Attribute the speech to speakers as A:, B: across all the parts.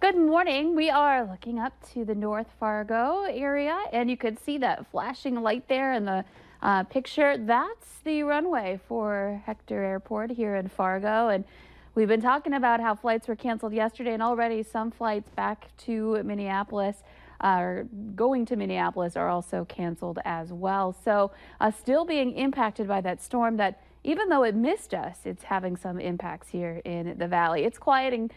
A: Good morning. We are looking up to the North Fargo area, and you could see that flashing light there in the picture. That's the runway for Hector Airport here in Fargo. And we've been talking about how flights were canceled yesterday, and already some flights back to Minneapolis or going to Minneapolis are also canceled as well. So still being impacted by that storm that even though it missed us, it's having some impacts here in the valley. It's quieting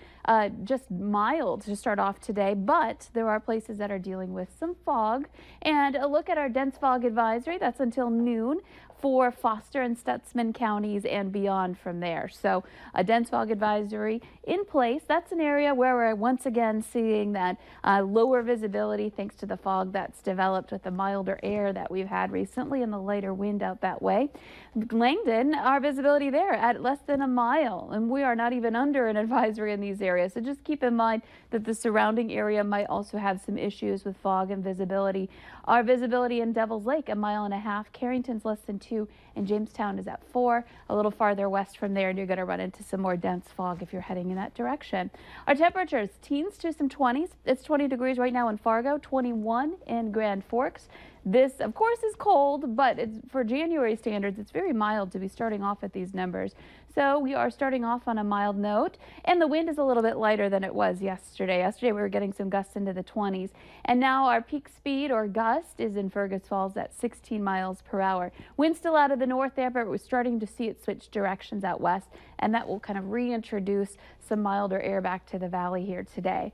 A: just mild to start off today, but there are places that are dealing with some fog. And a look at our dense fog advisory, that's until noon for Foster and Stutsman counties and beyond from there. So a dense fog advisory in place. That's an area where we're once again seeing that lower visibility thanks to the fog that's developed with the milder air that we've had recently and the lighter wind out that way. Langdon, our visibility there at less than a mile, and we are not even under an advisory in these areas. So just keep in mind that the surrounding area might also have some issues with fog and visibility. Our visibility in Devil's Lake, 1.5 miles. Carrington's less than 2, and Jamestown is at 4. A little farther west from there, and you're going to run into some more dense fog if you're heading in that direction. Our temperatures, teens to some 20s. It's 20 degrees right now in Fargo, 21 in Grand Forks. This, of course, is cold, but for January standards, it's very mild to be starting off at these numbers. So we are starting off on a mild note, and the wind is a little bit lighter than it was yesterday. Yesterday, we were getting some gusts into the 20s, and now our peak speed or gust is in Fergus Falls at 16 miles per hour. Wind still out of the north there, but we're starting to see it switch directions out west, and that will kind of reintroduce some milder air back to the valley here today.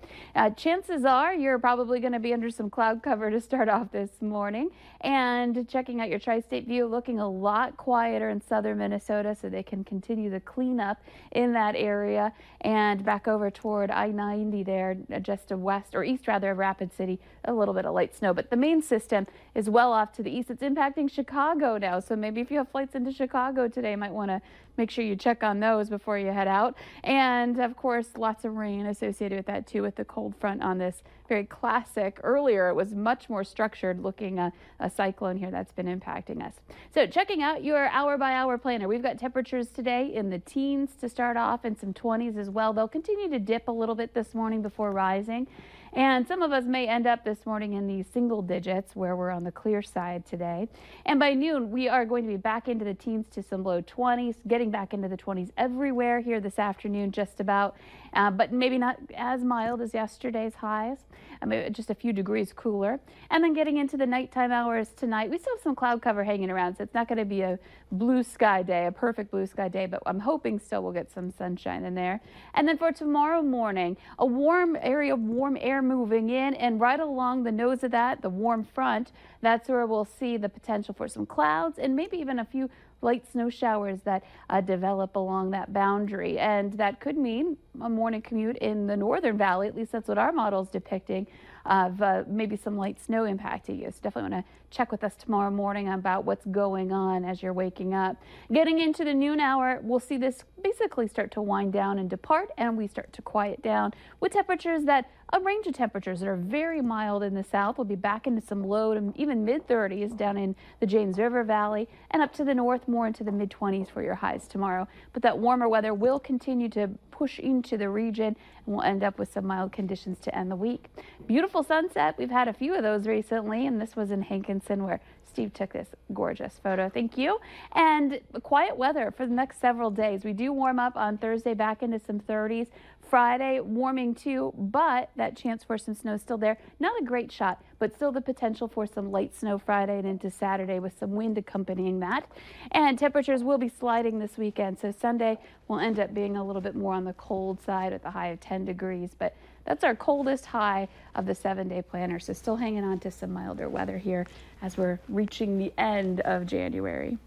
A: Chances are you're probably going to be under some cloud cover to start off this morning. And checking out your tri-state view, looking a lot quieter in southern Minnesota, so they can continue the cleanup in that area. And back over toward I-90 there, just west or east rather of Rapid City, a little bit of light snow. But the main system is well off to the east. It's impacting Chicago now, so maybe if you have flights into Chicago today, you might want to make sure you check on those before you head out. And of course, lots of rain associated with that too, with the cold front on this very classic. Earlier, it was much more structured looking a cyclone here that's been impacting us. So checking out your hour-by-hour planner, we've got temperatures today in the teens to start off and some 20s as well. They'll continue to dip a little bit this morning before rising. And some of us may end up this morning in the single digits where we're on the clear side today. And by noon, we are going to be back into the teens to some low 20s, getting back into the 20s everywhere here this afternoon, just about, but maybe not as mild as yesterday's highs. Maybe just a few degrees cooler. And then getting into the nighttime hours tonight, we still have some cloud cover hanging around, so it's not going to be a blue sky day, a perfect blue sky day, but I'm hoping still we'll get some sunshine in there. And then for tomorrow morning, a warm area of warm air moving in, and right along the nose of that, the warm front, that's where we'll see the potential for some clouds and maybe even a few light snow showers that develop along that boundary. And that could mean a morning commute in the northern valley, at least that's what our model is depicting, of maybe some light snow impacting you. So definitely want to check with us tomorrow morning about what's going on as you're waking up. Getting into the noon hour, we'll see this basically start to wind down and depart, and we start to quiet down with temperatures that a range of temperatures that are very mild in the south. We'll be back into some low to even mid-30s down in the James River Valley, and up to the north more into the mid-20s for your highs tomorrow. But that warmer weather will continue to push into the region, and we'll end up with some mild conditions to end the week. Beautiful sunset. We've had a few of those recently, and this was in Hankinson where Steve took this gorgeous photo. Thank you. And quiet weather for the next several days. We do warm up on Thursday back into some 30s. Friday warming too, but that chance for some snow still there. Not a great shot, but still the potential for some light snow Friday and into Saturday with some wind accompanying that. And temperatures will be sliding this weekend, so Sunday will end up being a little bit more on the cold side with a high of 10 degrees, but that's our coldest high of the 7-day planner, so still hanging on to some milder weather here as we're reaching the end of January.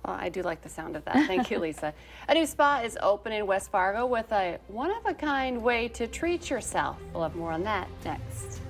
B: Well, I do like the sound of that. Thank you, Lisa. A new spa is open in West Fargo with a one-of-a-kind way to treat yourself. We'll have more on that next.